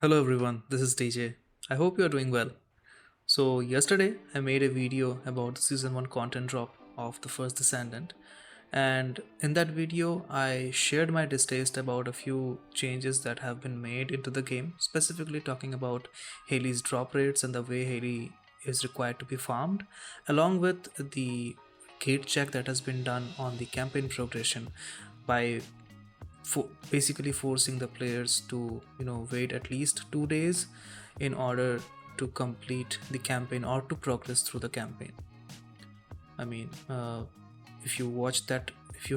Hello everyone, this is DJ. I hope you are doing well. So, yesterday I made a video about the season 1 content drop of the First Descendant, and in that video I shared my distaste about a few changes that have been made into the game, specifically talking about Haley's drop rates and the way Haley is required to be farmed, along with the gate check that has been done on the campaign progression by basically forcing the players to wait at least 2 days in order to complete the campaign or to progress through the campaign. I mean, if you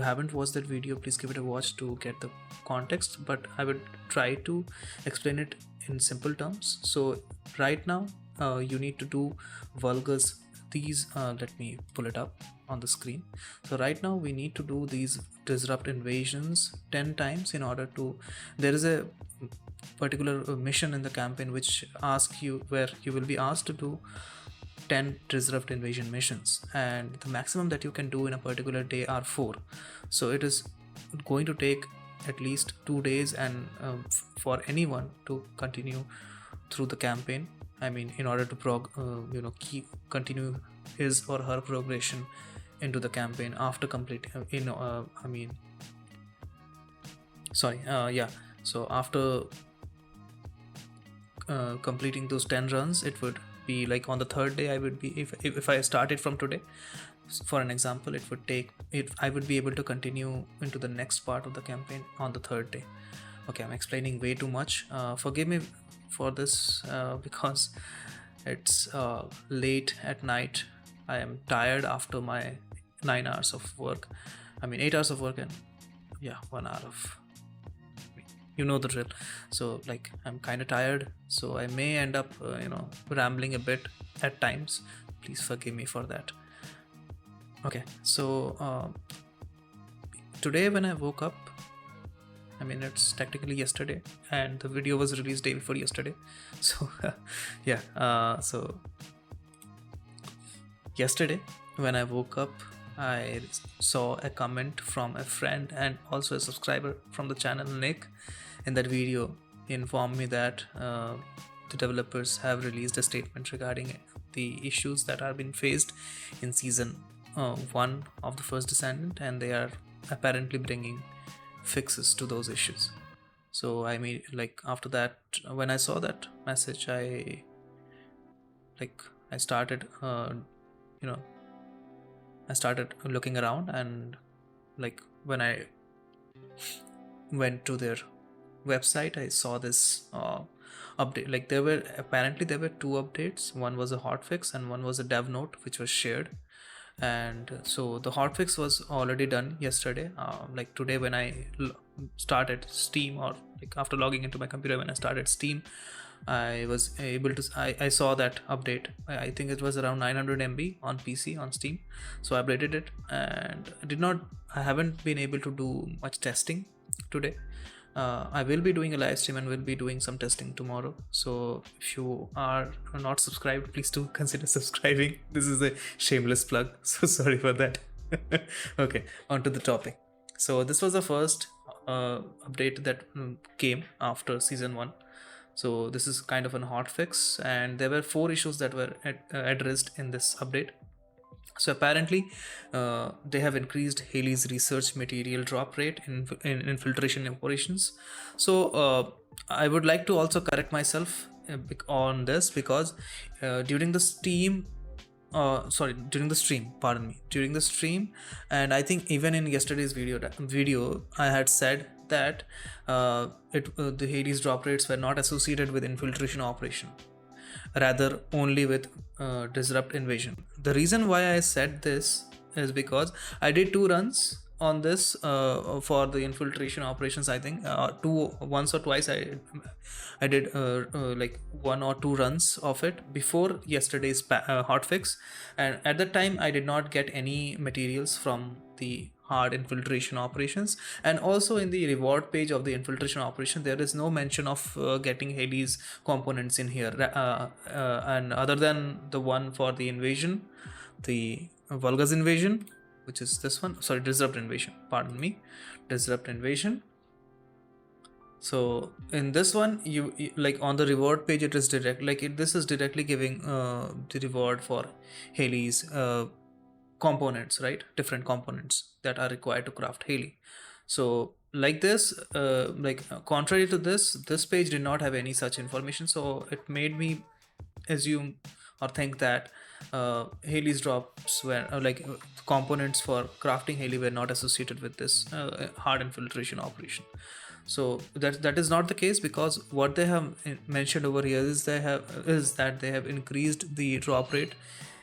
haven't watched that video, please give it a watch to get the context, but I would try to explain it in simple terms. So right now, you need to do vulgus these let me pull it up on the screen. So right now we need to do these disrupt invasions 10 times in order to there is a particular mission in the campaign which asks you where you will be asked to do 10 disrupt invasion missions, and the maximum that you can do in a particular day are 4. So it is going to take at least 2 days, and for anyone to continue through the campaign, I mean, in order to continue his or her progression into the campaign after complete so after completing those 10 runs, it would be like on the third day I would be, if I started from today, for an example, it would take it I would be able to continue into the next part of the campaign on the third day. Okay, I'm explaining way too much. Forgive me for this, because it's late at night. I am tired after my 9 hours of work. I mean 8 hours of work, and 1 hour of, you know the drill. So like, I'm kind of tired, so I may end up rambling a bit at times. Please forgive me for that. Okay, so today when I woke up, I mean, it's technically yesterday, and the video was released day before yesterday. So so yesterday when I woke up, I saw a comment from a friend and also a subscriber from the channel, Nick. In that video, he informed me that the developers have released a statement regarding the issues that are being faced in season 1 of the First Descendant, and they are apparently bringing fixes to those issues. So I mean, like, after that, when I saw that message, I started I started looking around, and like, when I went to their website, I saw this update. Like, there were two updates. One was a hotfix and one was a dev note which was shared. And so the hotfix was already done yesterday. Like, today when I started Steam, or like after logging into my computer, when I started Steam, I was able to I saw that update. I think it was around 900 MB on PC on Steam. So I updated it, and I haven't been able to do much testing today. I will be doing a live stream and will be doing some testing tomorrow. So if you are not subscribed, please do consider subscribing. This is a shameless plug, so sorry for that. Okay, on to the topic. So this was the first update that came after season 1. So this is kind of an hotfix, and there were 4 issues that were addressed in this update. So apparently, they have increased Haley's research material drop rate in infiltration operations. So I would like to also correct myself on this, because during the stream, during the stream, and I think even in yesterday's video, I had said that the Haley's drop rates were not associated with infiltration operation, rather only with disrupt invasion. The reason why I said this is because I did 2 runs on this for the infiltration operations. I think once or twice I did like 1 or 2 runs of it before yesterday's hotfix, and at that time I did not get any materials from the hard infiltration operations. And also in the reward page of the infiltration operation, there is no mention of getting Haley's components in here, and other than the one for the invasion, the Vulgus invasion, which is this one, sorry, disrupt invasion, pardon me, disrupt invasion. So in this one, you like on the reward page, it is direct, like this is directly giving the reward for Haley's components, right? Different components that are required to craft Haley. So like this, contrary to this page did not have any such information, so it made me assume or think that Haley's drops were components for crafting Haley were not associated with this hard infiltration operation. So that is not the case, because what they have mentioned over here is that they have increased the drop rate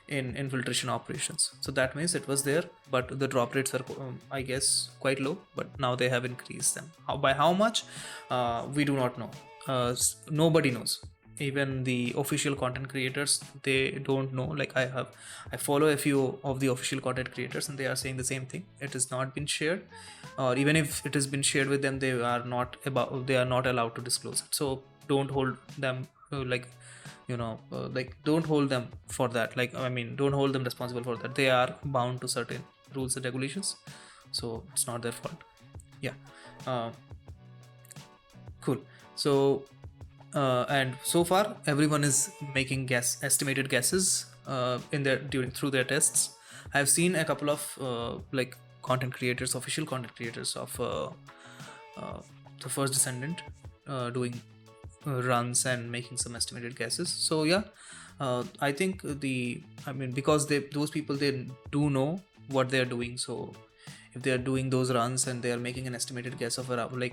in infiltration operations. So that means it was there, but the drop rates are I guess quite low, but now they have increased them. By how much, we do not know. Nobody knows. Even the official content creators, they don't know. Like I follow a few of the official content creators, and they are saying the same thing. It has not been shared, or even if it has been shared with them, they are not allowed to disclose it. So don't hold them don't hold them for that. Don't hold them responsible for that. They are bound to certain rules and regulations, so it's not their fault. Yeah. Cool. So and so far everyone is making estimated guesses through their tests. I've seen a couple of content creators, official content creators of the First Descendant, doing runs and making some estimated guesses. So yeah, I think because those people, they do know what they are doing. So if they are doing those runs and they are making an estimated guess of around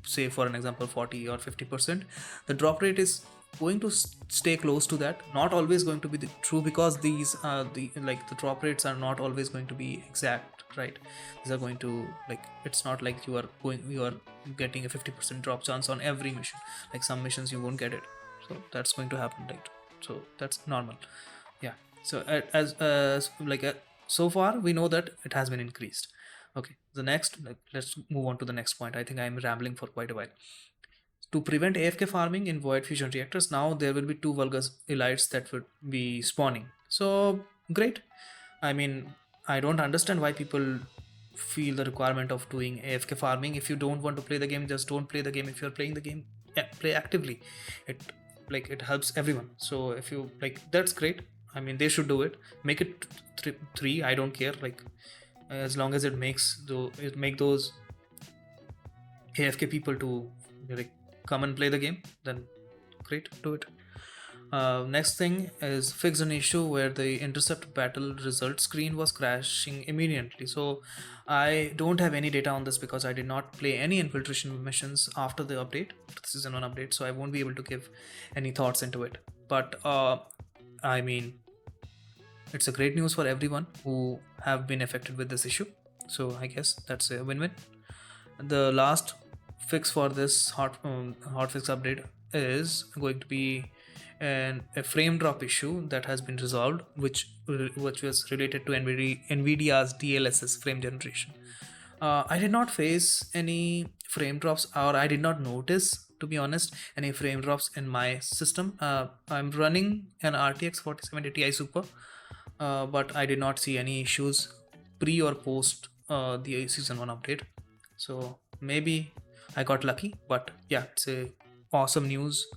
say for an example 40 or 50%, the drop rate is going to stay close to that. Not always going to be true, because these are the drop rates are not always going to be exact, right? These are going to it's not like you are getting a 50% drop chance on every mission. Like some missions you won't get it, so that's going to happen, right? So that's normal. Yeah. So so far we know that it has been increased. Okay, the next, let's move on to the next point. I think I'm rambling for quite a while. To prevent AFK farming in void fusion reactors, now there will be 2 vulgar elites that would be spawning. So great. I don't understand why people feel the requirement of doing AFK farming. If you don't want to play the game, just don't play the game. If you're playing the game, play actively. It helps everyone. So if you that's great. They should do it. Make it 3. I don't care. As long as it makes those AFK people to come and play the game, then great, do it. Next thing is fix an issue where the intercept battle result screen was crashing immediately. So I don't have any data on this, because I did not play any infiltration missions after the update, the season 1 update, so I won't be able to give any thoughts into it. But it's a great news for everyone who have been affected with this issue. So I guess that's a win-win. The last fix for this hotfix update is going to be a frame drop issue that has been resolved, which was related to NVIDIA's DLSS frame generation. I did not face any frame drops, or I did not notice, to be honest, any frame drops in my system. I'm running an RTX 4070 Ti Super, but I did not see any issues pre or post the season 1 update. So maybe I got lucky, but yeah, it's a awesome news.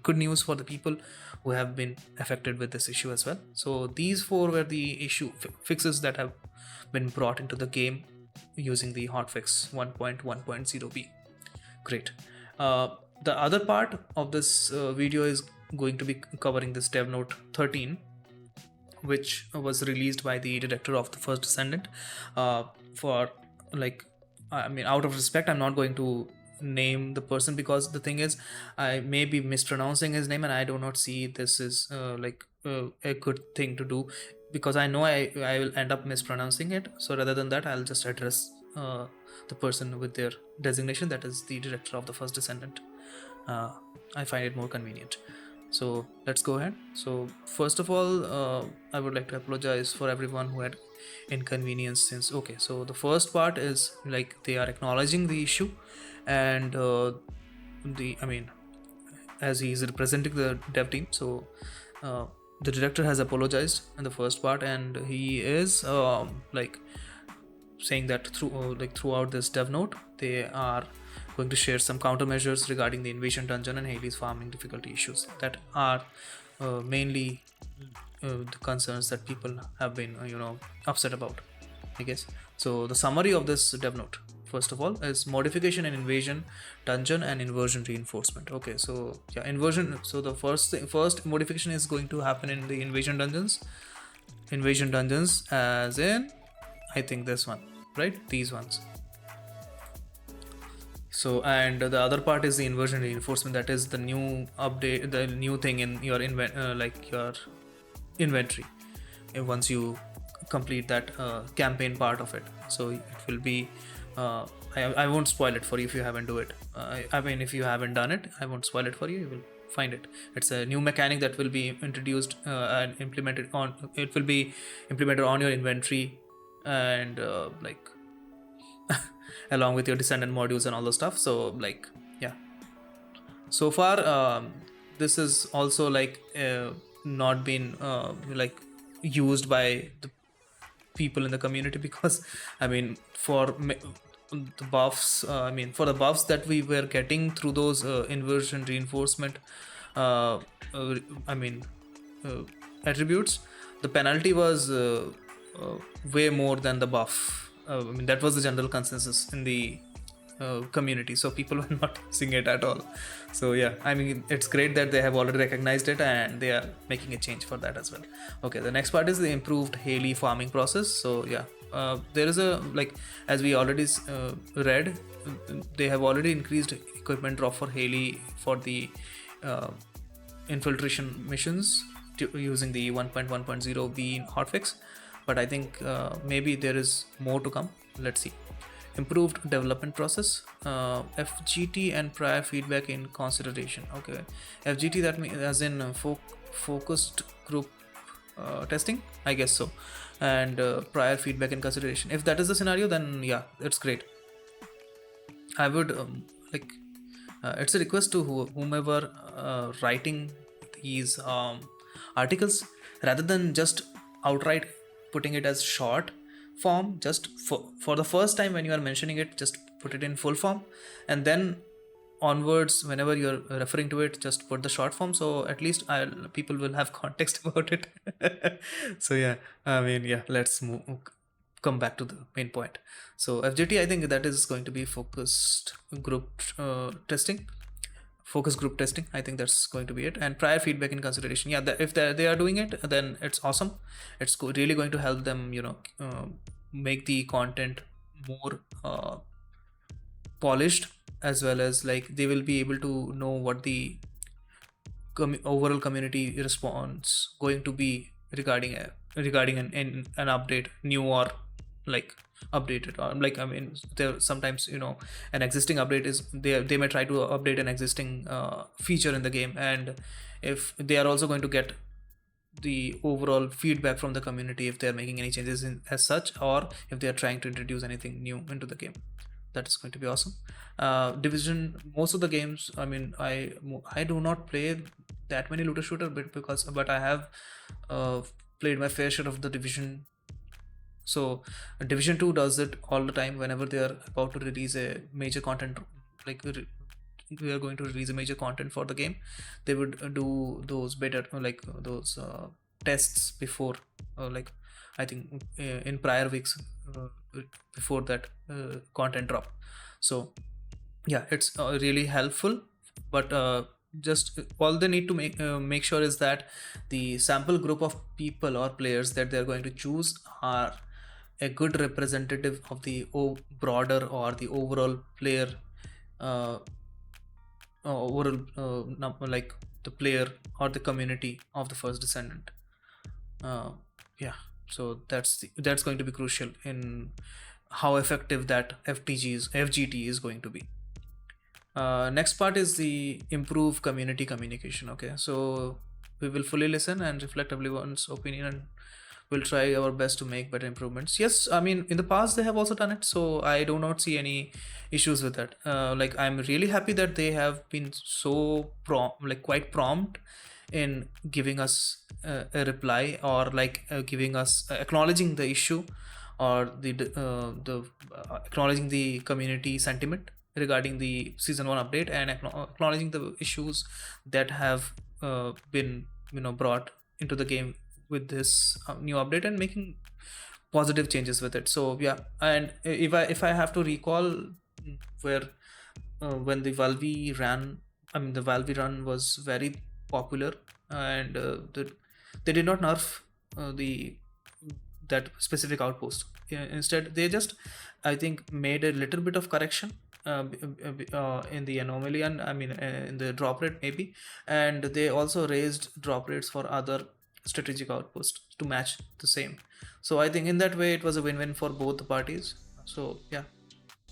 Good news for the people who have been affected with this issue as well. So these 4 were the issue fixes that have been brought into the game using the hotfix 1.1.0b. Great. The other part of this video is going to be covering this dev note 13, which was released by the director of the First Descendant. For out of respect, I'm not going to name the person, because the thing is, I may be mispronouncing his name, and I do not see this is a good thing to do, because I know I will end up mispronouncing it. So rather than that, I'll just address the person with their designation, that is the director of the First Descendant. I find it more convenient. So let's go ahead. So first of all, I would like to apologize for everyone who had inconvenience since. Okay, so the first part is they are acknowledging the issue, and as he is representing the dev team, so the director has apologized in the first part, and he is saying that throughout this dev note, they are going to share some countermeasures regarding the invasion dungeon and Haley's farming difficulty issues that are mainly the concerns that people have been upset about, I guess. So the summary of this dev note, first of all, is modification in invasion dungeon and inversion reinforcement. Okay, so yeah, inversion. So the first modification is going to happen in the invasion dungeons. Invasion dungeons, as in, I think this one, right? These ones. So, and the other part is the inversion reinforcement. That is the new update, the new thing in your your inventory. Once you complete that campaign part of it, so it will be. I won't spoil it for you if you haven't do it. I mean, if you haven't done it, I won't spoil it for you. You will find it. It's a new mechanic that will be introduced and implemented on. It will be implemented on your inventory and along with your Descendant modules and all the stuff. So yeah, so far this is also not been used by the people in the community, because I mean, for the buffs, for the buffs that we were getting through those inversion reinforcement attributes, the penalty was way more than the buff. That was the general consensus in the community, so people were not using it at all. So yeah, I mean, it's great that they have already recognized it and they are making a change for that as well. Okay, the next part is the improved Haley farming process. So yeah, there is a, as we already read, they have already increased equipment drop for Haley for the infiltration missions using the 1.1.0b hotfix, but I think maybe there is more to come. Let's see. Improved development process, FGT and prior feedback in consideration. Okay, FGT, that means as in focused group testing, I guess so, and prior feedback in consideration. If that is the scenario, then yeah, it's great. I would it's a request to whomever writing these articles, rather than just outright putting it as short form, just for the first time when you are mentioning it, just put it in full form, and then onwards, whenever you're referring to it, just put the short form, so at least people will have context about it. So yeah, I mean, yeah, let's come back to the main point. So FGT, I think that is going to be focused group testing. Focus group testing, I think that's going to be it. And prior feedback in consideration, yeah, if they are doing it, then it's awesome. It's really going to help them make the content more polished, as well as they will be able to know what the overall community response going to be regarding an update, new or updated, or I mean, there sometimes an existing update is they may try to update an existing feature in the game, and if they are also going to get the overall feedback from the community if they are making any changes as such, or if they are trying to introduce anything new into the game, that is going to be awesome. Division, most of the games, I mean, I do not play that many looter shooter but I have played my fair share of the Division. So Division 2 does it all the time. Whenever they are about to release a major content, we are going to release a major content for the game, they would do those better those tests before, I think in prior weeks before that content drop. So yeah, it's really helpful, but just all they need to make sure is that the sample group of people or players that they're going to choose are a good representative of the broader or the overall player overall the player or the community of the First Descendant. Yeah, so that's going to be crucial in how effective that FGT is going to be. Next part is the improve community communication. Okay, so we will fully listen and reflect everyone's opinion, and we'll try our best to make better improvements. Yes, I mean, in the past they have also done it, so I do not see any issues with that. I'm really happy that they have been so quite prompt in giving us a reply, or giving us acknowledging the issue or the acknowledging the community sentiment regarding the season 1 update, and acknowledging the issues that have been brought into the game with this new update, and making positive changes with it. So yeah, and if I have to recall, where when the Valve ran, I mean the Valve run was very popular, and they did not nerf the that specific outpost. Instead, they just, I think, made a little bit of correction in the anomaly, and I mean in the drop rate maybe, and they also raised drop rates for other strategic outposts to match the same. So I think in that way it was a win-win for both the parties. So yeah,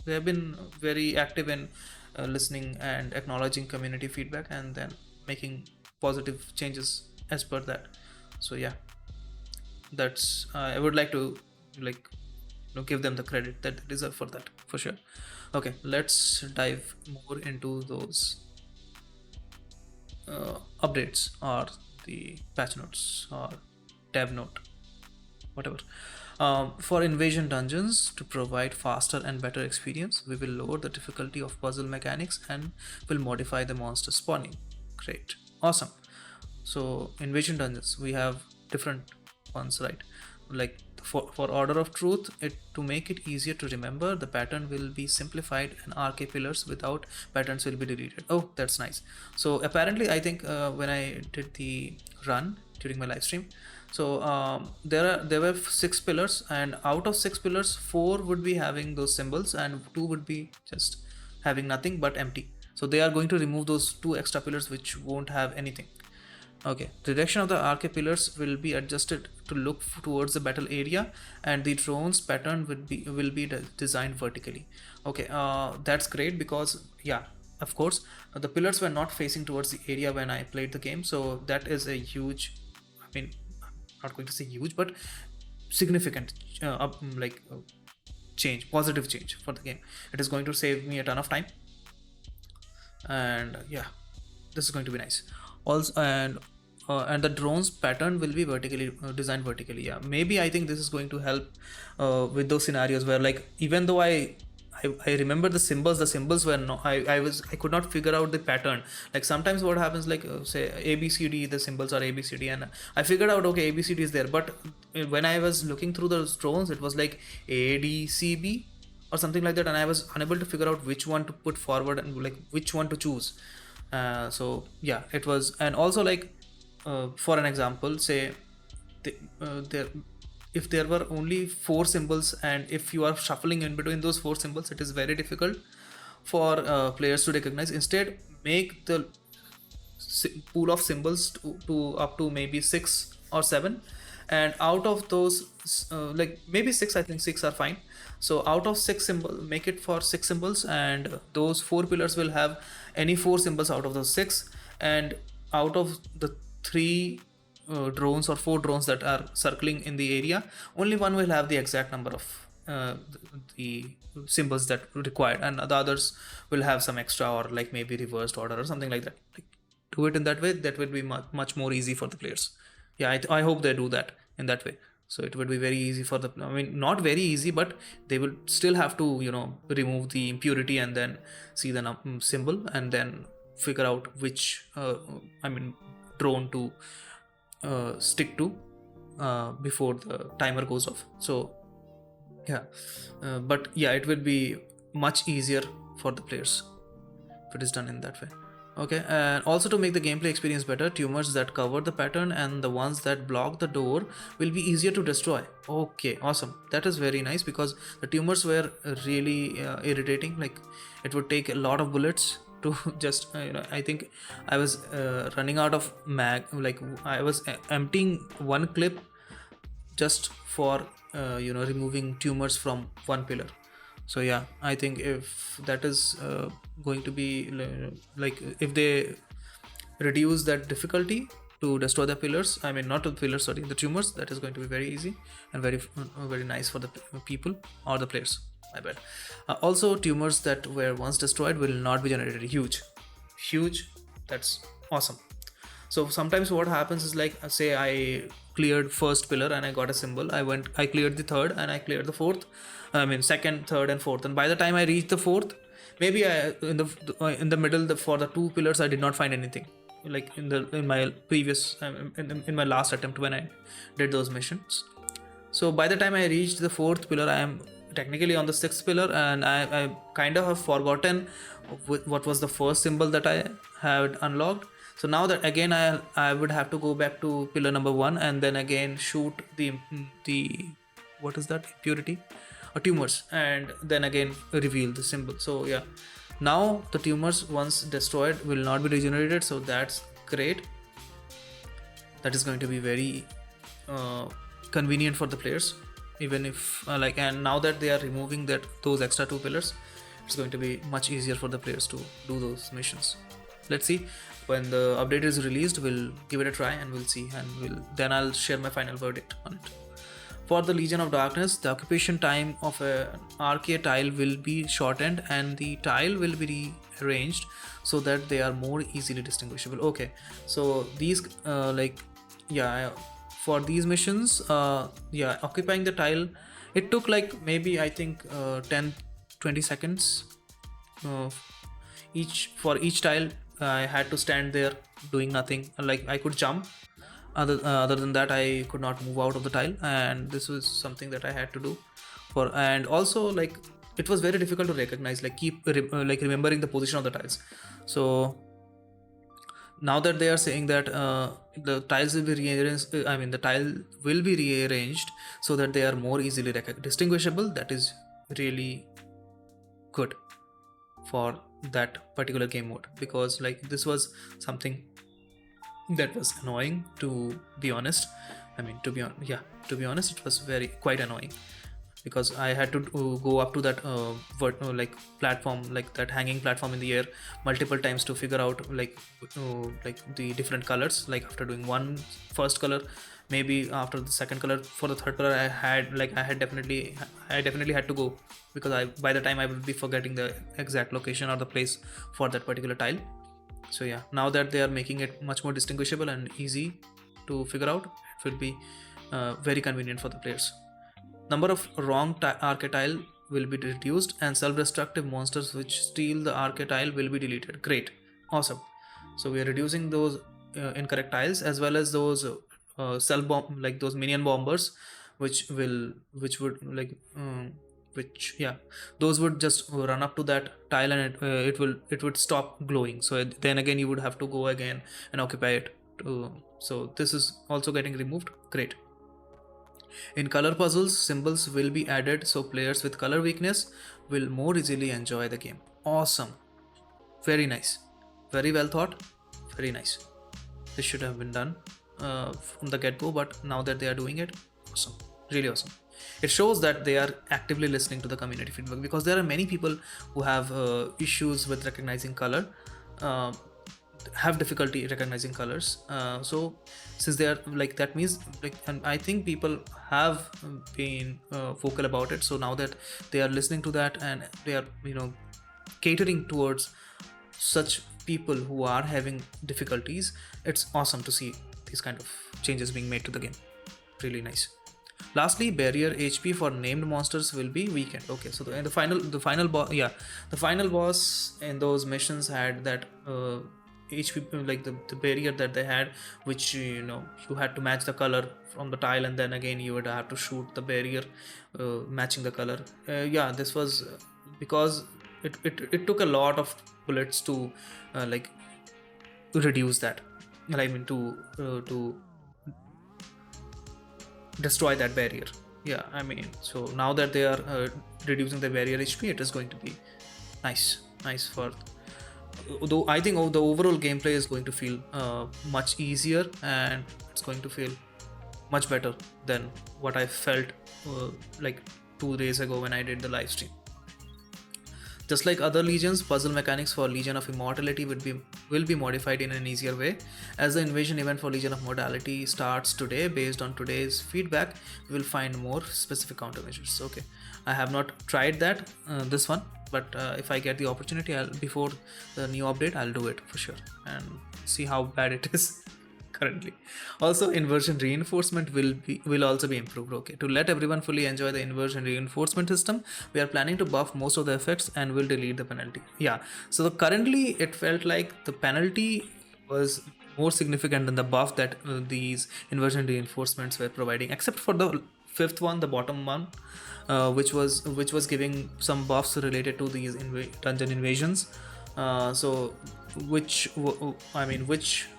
they have been very active in listening and acknowledging community feedback, and then making positive changes as per that. So yeah, that's I would like to like give them the credit that they deserve for that, for sure. Okay, let's dive more into those updates, or the patch notes, or dev note, whatever. For invasion dungeons, to provide faster and better experience, we will lower the difficulty of puzzle mechanics and will modify the monster spawning. Great, awesome. So invasion dungeons, we have different ones, right? Like for order of truth, to make it easier to remember, the pattern will be simplified and RK pillars without patterns will be deleted. Oh, that's nice. So apparently, I think when I did the run during my live stream, so there were 6 pillars, and out of 6 pillars, 4 would be having those symbols, and 2 would be just having nothing but empty. So they are going to remove those 2 extra pillars which won't have anything. Okay, the direction of the RK pillars will be adjusted to look towards the battle area, and the drone's pattern will be designed vertically. Okay, that's great, because yeah, of course, the pillars were not facing towards the area when I played the game, so that is a huge, I mean, I'm not going to say huge, but significant change, positive change for the game. It is going to save me a ton of time, and yeah, this is going to be nice. Also, and the drone's pattern will be vertically designed vertically. Yeah, maybe I think this is going to help with those scenarios where, like, even though I remember the symbols were no, I could not figure out the pattern. Like sometimes what happens, like say ABCD, the symbols are ABCD, and I figured out, okay, ABCD is there, but when I was looking through those drones, it was like ADCB or something like that, and I was unable to figure out which one to put forward and like which one to choose. So yeah, it was. And also, like for an example, say there, if there were only 4 symbols, and if you are shuffling in between those 4 symbols, it is very difficult for players to recognize. Instead, make the pool of symbols to up to maybe 6 or 7, and out of those like maybe 6, I think 6 are fine. So out of 6 symbols, make it for 6 symbols, and those 4 pillars will have any 4 symbols out of those 6, and out of the 3 drones or 4 drones that are circling in the area, only one will have the exact number of the symbols that required, and the others will have some extra, or like maybe reversed order or something like that. Like, do it in that way. That would be much more easy for the players. Yeah, I hope they do that in that way. So it would be very easy for the, I mean, not very easy, but they will still have to remove the impurity and then see the symbol, and then figure out which drone to stick to before the timer goes off. So yeah, but yeah, it will be much easier for the players if it is done in that way. Okay, and also to make the gameplay experience better, tumors that cover the pattern and the ones that block the door will be easier to destroy. Okay, awesome. That is very nice, because the tumors were really irritating. Like, it would take a lot of bullets to just I think I was running out of mag, like I was emptying one clip just for removing tumors from one pillar. So yeah, I think if that is going to be like, if they reduce that difficulty to destroy the pillars, I mean not the pillars, sorry, the tumors, that is going to be very easy and very nice for the people or the players. My bad. Also, tumors that were once destroyed will not be generated. Huge. That's awesome. So sometimes what happens is, like, say I cleared first pillar and I got a symbol. I cleared the third and I cleared the fourth. I mean second, third, and fourth. And by the time I reached the fourth, maybe in the middle for the two pillars I did not find anything. Like in my previous in my last attempt when I did those missions. So by the time I reached the fourth pillar, I am technically on the sixth pillar, and I kind of have forgotten what was the first symbol that I had unlocked. So now that again I would have to go back to pillar number 1 and then again shoot the what is that, impurity or tumors, and then again reveal the symbol. So yeah, now the tumors once destroyed will not be regenerated, so that's great. That is going to be very convenient for the players, even if and now that they are removing those extra 2 pillars, it's going to be much easier for the players to do those missions. Let's see when the update is released, we'll give it a try and we'll see, and then I'll share my final verdict on it. For the Legion of Darkness, the occupation time of an RK tile will be shortened and the tile will be rearranged so that they are more easily distinguishable. Okay, so these for these missions, occupying the tile, it took like maybe I think 10-20 seconds for each tile. I had to stand there doing nothing. Like I could jump, other than that I could not move out of the tile, and this was something that I had to do and also like it was very difficult to recognize, remembering the position of the tiles. So now that they are saying that the tiles will be rearranged, the tile will be rearranged so that they are more easily distinguishable, that is really good for that particular game mode, because like this was something that was annoying, to be honest. To be honest, it was quite annoying, because I had to go up to that platform, like that hanging platform in the air multiple times to figure out the different colors. Like after doing one first color, maybe after the second color, for the third color I definitely had to go, because by the time I will be forgetting the exact location or the place for that particular tile. So yeah, now that they are making it much more distinguishable and easy to figure out, it will be very convenient for the players. Number of wrong archetype will be reduced and self-destructive monsters which steal the archetype will be deleted. Great, awesome. So we are reducing those incorrect tiles, as well as those self-bomb, like those minion bombers, those would just run up to that tile and it would stop glowing. So then again you would have to go again and occupy it. So this is also getting removed. Great. In color puzzles, symbols will be added so players with color weakness will more easily enjoy the game. Awesome. Very nice. Very well thought. Very nice. This should have been done from the get-go, but now that they are doing it, awesome. Really awesome. It shows that they are actively listening to the community feedback, because there are many people who have issues with recognizing color, have difficulty recognizing colors. So since they are that means and I think people have been vocal about it. So now that they are listening to that and they are catering towards such people who are having difficulties, it's awesome to see these kind of changes being made to the game. Really nice. Lastly, barrier HP for named monsters will be weakened. Okay, so the final boss in those missions had that HP, like the barrier that they had, which you had to match the color from the tile, and then again you would have to shoot the barrier matching the color. This was because it took a lot of bullets to reduce that. To destroy that barrier. So now that they are reducing the barrier HP, it is going to be nice for, though I think the overall gameplay is going to feel much easier, and it's going to feel much better than what I felt 2 days ago when I did the live stream. Just like other legions, puzzle mechanics for Legion of Immortality will be modified in an easier way. As the invasion event for Legion of Mortality starts today, based on today's feedback, we will find more specific countermeasures. Okay, I have not tried that this one, but if I get the opportunity, before the new update, I'll do it for sure and see how bad it is currently. Also, inversion reinforcement will also be improved. Okay, to let everyone fully enjoy the inversion reinforcement system, we are planning to buff most of the effects and will delete the penalty. Yeah, so currently it felt like the penalty was more significant than the buff that these inversion reinforcements were providing, except for the fifth one, the bottom one, which was giving some buffs related to these dungeon invasions. So which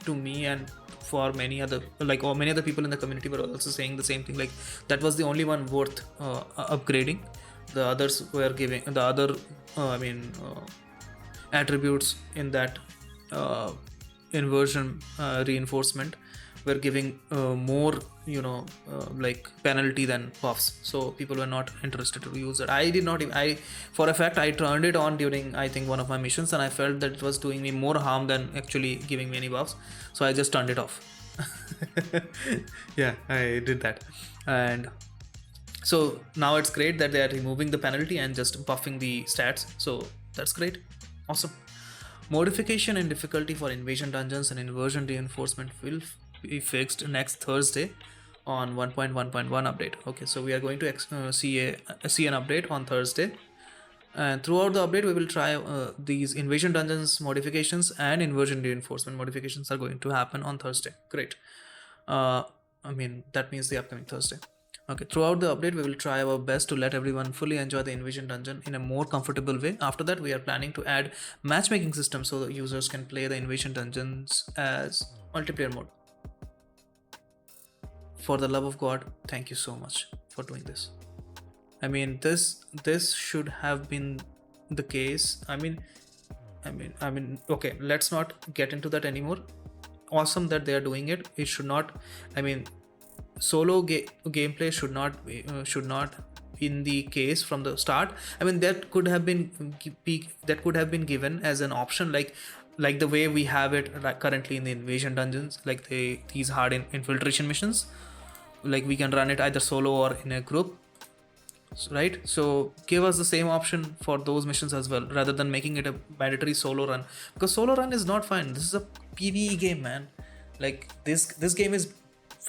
to me and for many other, like, or many other people in the community were also saying the same thing, like that was the only one worth upgrading. The others were giving the other attributes in that uh, inversion reinforcement were giving more, like penalty than buffs, so people were not interested to use it. I did not even, I for a fact I turned it on during, I think, one of my missions, and I felt that it was doing me more harm than actually giving me any buffs, so I just turned it off. Yeah, I did that. And so now it's great that they are removing the penalty and just buffing the stats, so that's great. Awesome. Modification in difficulty for invasion dungeons and inversion reinforcement will be fixed next Thursday on 1.1.1 update. Okay, so we are going to see an update on Thursday, and throughout the update we will try these invasion dungeons modifications and inversion reinforcement modifications are going to happen on Thursday. Great. That means the upcoming Thursday. Okay, throughout the update, we will try our best to let everyone fully enjoy the Invasion Dungeon in a more comfortable way. After that, we are planning to add matchmaking system so that users can play the Invasion Dungeons as multiplayer mode. For the love of God, thank you so much for doing this. I mean, this should have been the case. Okay, let's not get into that anymore. Awesome that they are doing it. It should not. Solo gameplay should not be in the case from the start. That could have been given as an option, like the way we have it currently in the invasion dungeons, like these hard infiltration missions. Like we can run it either solo or in a group, right? So give us the same option for those missions as well, rather than making it a mandatory solo run, because solo run is not fun. This is a PvE game, man. Like this game is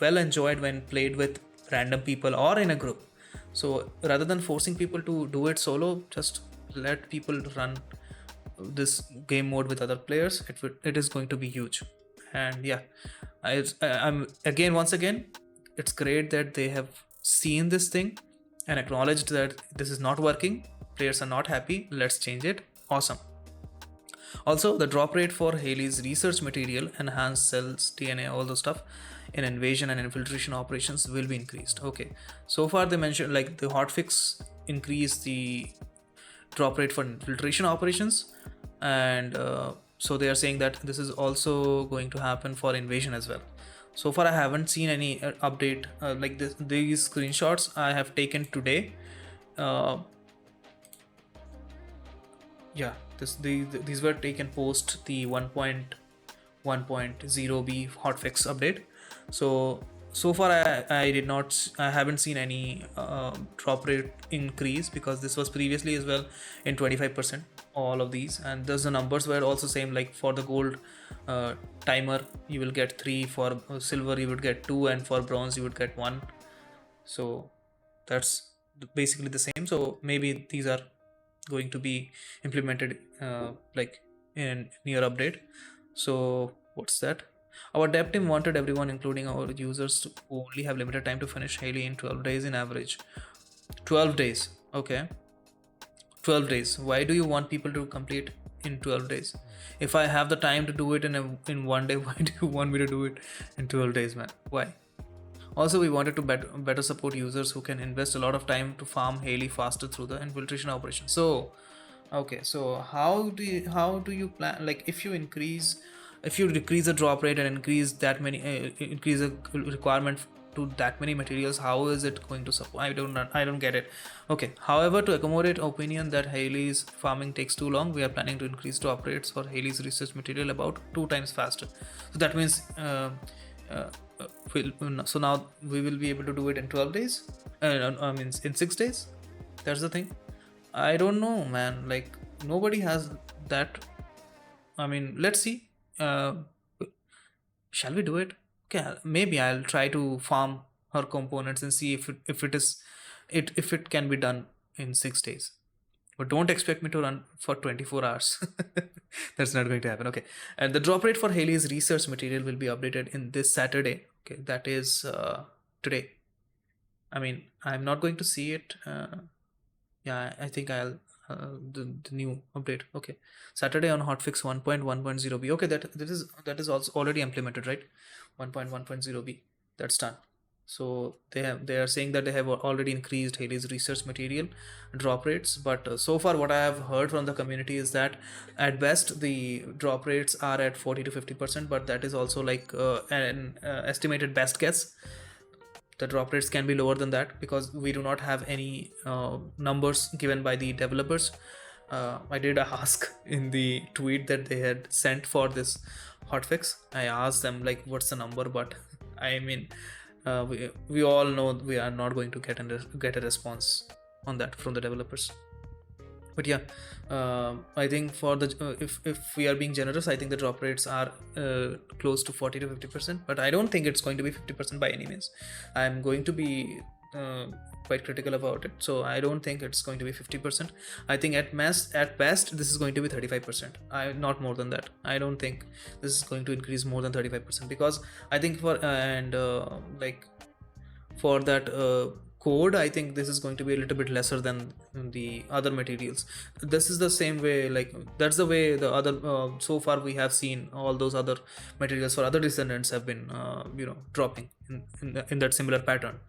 well enjoyed when played with random people or in a group. So rather than forcing people to do it solo, just let people run this game mode with other players. It is going to be huge. And yeah, I'm again, once again, it's great that they have seen this thing and acknowledged that this is not working. Players are not happy. Let's change it. Awesome. Also, the drop rate for Haley's research material, enhanced cells, DNA, all those stuff in invasion and infiltration operations will be increased. Okay, so far they mentioned like the hotfix increase the drop rate for infiltration operations, and so they are saying that this is also going to happen for invasion as well. So far I haven't seen any update like this. These screenshots I have taken today. Yeah, these were taken post the 1.1.0b hotfix update. So far I haven't seen any drop rate increase, because this was previously as well in 25%, all of these, and thus the numbers were also same. Like for the gold timer you will get 3, for silver you would get 2, and for bronze you would get 1. So that's basically the same. So maybe these are going to be implemented like in near update. So what's that? Our dev team wanted everyone, including our users, to only have limited time to finish Haley in 12 days in average. 12 days. Okay. 12 days. Why do you want people to complete in 12 days? If I have the time to do it in one day, why do you want me to do it in 12 days, man? Why? Also, we wanted to better support users who can invest a lot of time to farm Haley faster through the infiltration operation. So, okay, so how do you plan? Like, if you decrease the drop rate and increase the requirement to that many materials, how is it going to support? I don't get it. Okay. However, to accommodate opinion that Haley's farming takes too long, we are planning to increase drop rates for Haley's research material about 2 times faster. So that means so now we will be able to do it in 12 days. In 6 days. That's the thing. I don't know, man. Like, nobody has that. Let's see. Shall we do it? Okay, maybe I'll try to farm her components and see if it can be done in 6 days. But don't expect me to run for 24 hours. That's not going to happen. Okay. And the drop rate for Haley's research material will be updated in this Saturday. Okay, that is today. I mean, I'm not going to see it. Yeah, I think I'll the new update. Okay, Saturday on hotfix 1.1.0b. Okay, that is also already implemented, right? 1.1.0b. That's done. So they are saying that they have already increased Haley's research material drop rates, but so far what I have heard from the community is that at best the drop rates are at 40 to 50%, but that is also like an estimated best guess. The drop rates can be lower than that because we do not have any numbers given by the developers. I did ask in the tweet that they had sent for this hotfix. I asked them like, what's the number? But I mean, we all know we are not going to get a response on that from the developers. But yeah, I think for the if we are being generous, I think the drop rates are close to 40 to 50%, but I don't think it's going to be 50% by any means. I'm going to be quite critical about it, so I don't think it's going to be 50%. I think at best this is going to be 35%. Not more than that. I don't think this is going to increase more than 35%, because I think like for that code, I think this is going to be a little bit lesser than the other materials. This is the same way, like that's the way the other so far we have seen all those other materials for other descendants have been dropping in that similar pattern.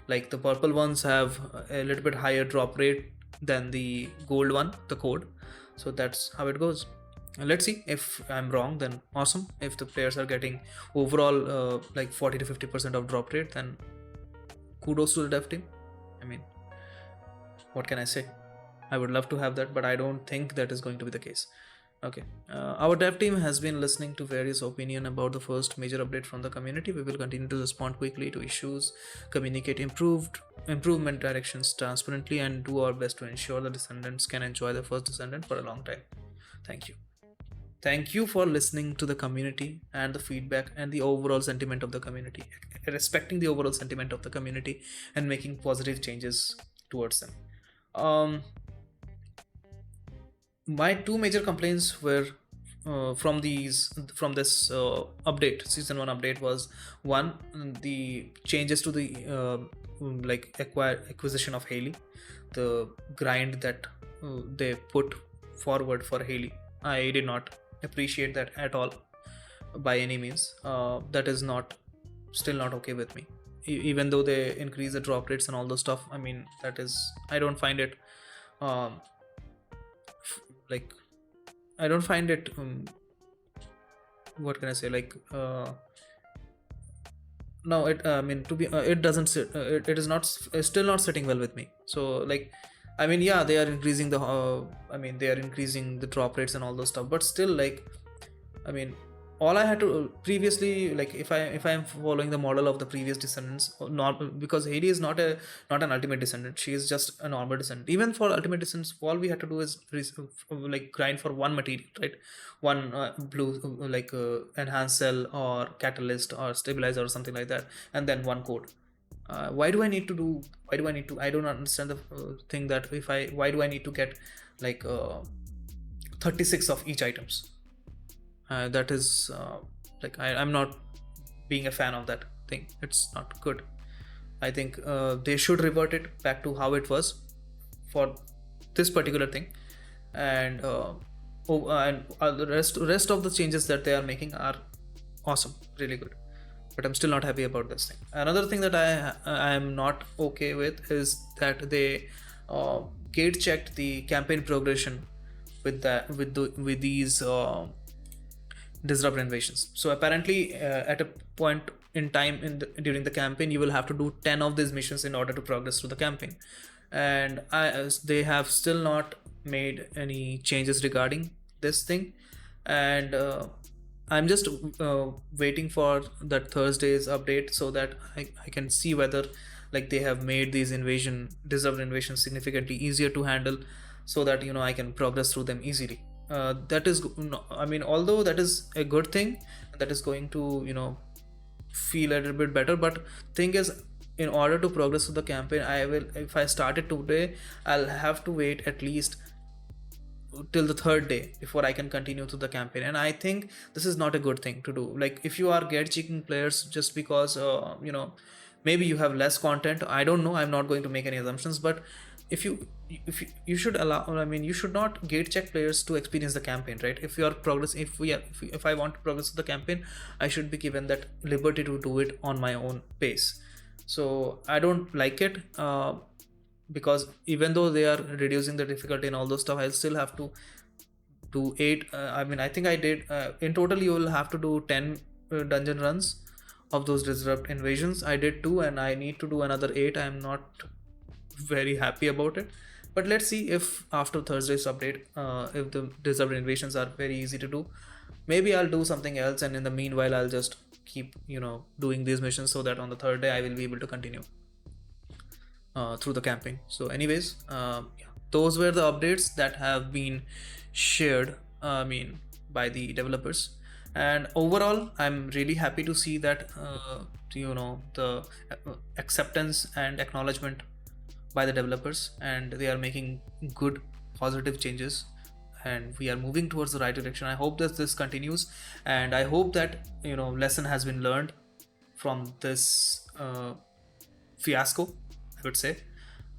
Like the purple ones have a little bit higher drop rate than the gold one, the code. So that's how it goes. Let's see. If I'm wrong, then awesome. If the players are getting overall like 40 to 50% of drop rate, then kudos to the dev team. I mean, what can I say? I would love to have that, but I don't think that is going to be the case. Okay, our dev team has been listening to various opinion about the first major update from the community. We will continue to respond quickly to issues, communicate improvement directions transparently, and do our best to ensure the descendants can enjoy the first descendant for a long time. Thank you. Thank you for listening to the community and the feedback and the overall sentiment of the community, respecting the overall sentiment of the community and making positive changes towards them. My two major complaints were from this update, season 1 update, was one, the changes to the acquisition of Haley, the grind that they put forward for Haley. I did not appreciate that at all by any means. That is still not okay with me, even though they increase the drop rates and all those stuff. I mean, I don't find it like I don't find it what can I say, like no, it I mean, to be it doesn't sit it is not still not sitting well with me. So like, I mean, yeah, they are increasing the drop rates and all those stuff, but still, like, I mean, all I had to previously, like, if I am following the model of the previous descendants, not because Haley is not an ultimate descendant, she is just a normal descendant. Even for ultimate descendants, all we had to do is like grind for one material, right? One blue enhance cell or catalyst or stabilizer or something like that, and then one code. Why do I need to I don't understand the thing that why do I need to get like 36 of each items? That is I'm not being a fan of that thing. It's not good. I think they should revert it back to how it was for this particular thing, and the rest of the changes that they are making are awesome, really good. But I'm still not happy about this thing. Another thing that I am not okay with is that they gate checked the campaign progression with these disrupt invasions. So apparently at a point in time during the campaign, you will have to do 10 of these missions in order to progress through the campaign, and they have still not made any changes regarding this thing, and I'm just waiting for that Thursday's update so that I can see whether like they have made these disrupt invasions significantly easier to handle, so that I can progress through them easily. That is, I mean, although that is a good thing, that is going to feel a little bit better. But thing is, in order to progress with the campaign, I will, if I start it today, I'll have to wait at least till the third day before I can continue to the campaign. And I think this is not a good thing to do. Like, if you are get cheating players just because maybe you have less content, I don't know, I'm not going to make any assumptions, but if you should allow, I mean, you should not gate check players to experience the campaign, right? If you are progress, if I want to progress with the campaign, I should be given that liberty to do it on my own pace. So I don't like it, because even though they are reducing the difficulty and all those stuff, I'll still have to do 8, I mean, I think I did, in total you will have to do 10 dungeon runs of those disrupt invasions. I did 2 and I need to do another 8. I'm not very happy about it, but let's see if after Thursday's update, if the disrupt invasions are very easy to do, maybe I'll do something else, and in the meanwhile I'll just keep doing these missions, so that on the third day I will be able to continue through the campaign. So anyways, yeah, those were the updates that have been shared, I mean, by the developers. And overall, I'm really happy to see that the acceptance and acknowledgement by the developers, and they are making good positive changes, and we are moving towards the right direction. I hope that this continues, and I hope that lesson has been learned from this fiasco, I would say.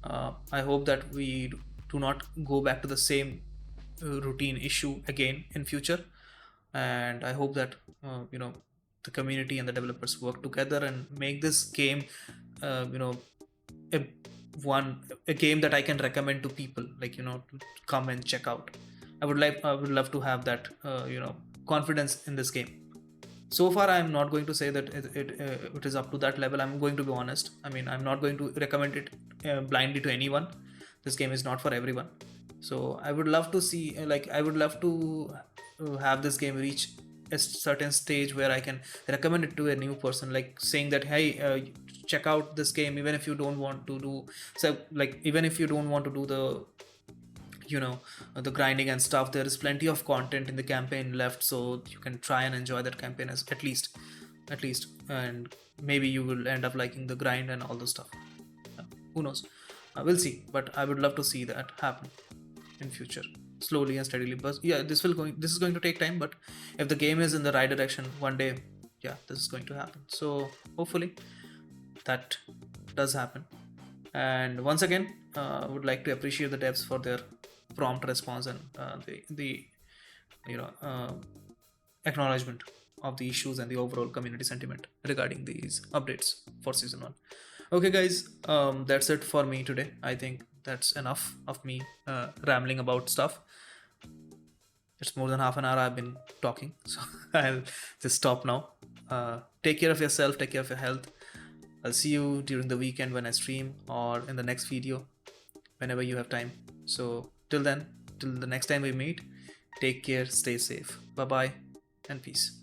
I hope that we do not go back to the same routine issue again in future, and I hope that the community and the developers work together and make this game a game that I can recommend to people, like to come and check out. I would love to have that confidence in this game. So far, I'm not going to say that it is up to that level. I'm going to be honest. I mean, I'm not going to recommend it blindly to anyone. This game is not for everyone. So I would love to see, I would love to have this game reach a certain stage where I can recommend it to a new person, like saying that, hey, check out this game, even if you don't want to do, so like, even if you don't want to do the the grinding and stuff, there is plenty of content in the campaign left, so you can try and enjoy that campaign as at least, and maybe you will end up liking the grind and all those stuff. Who knows? We'll see, but I would love to see that happen in future, slowly and steadily. But yeah, this is going to take time, but if the game is in the right direction, one day, yeah, this is going to happen. So hopefully that does happen. And once again, I would like to appreciate the devs for their prompt response and the acknowledgement of the issues and the overall community sentiment regarding these updates for season 1. Okay guys, that's it for me today. I think that's enough of me rambling about stuff. It's more than half an hour I've been talking, so I'll just stop now. Take care of yourself, take care of your health. I'll see you during the weekend when I stream, or in the next video whenever you have time. So till then, till the next time we meet, take care, stay safe. Bye bye and peace.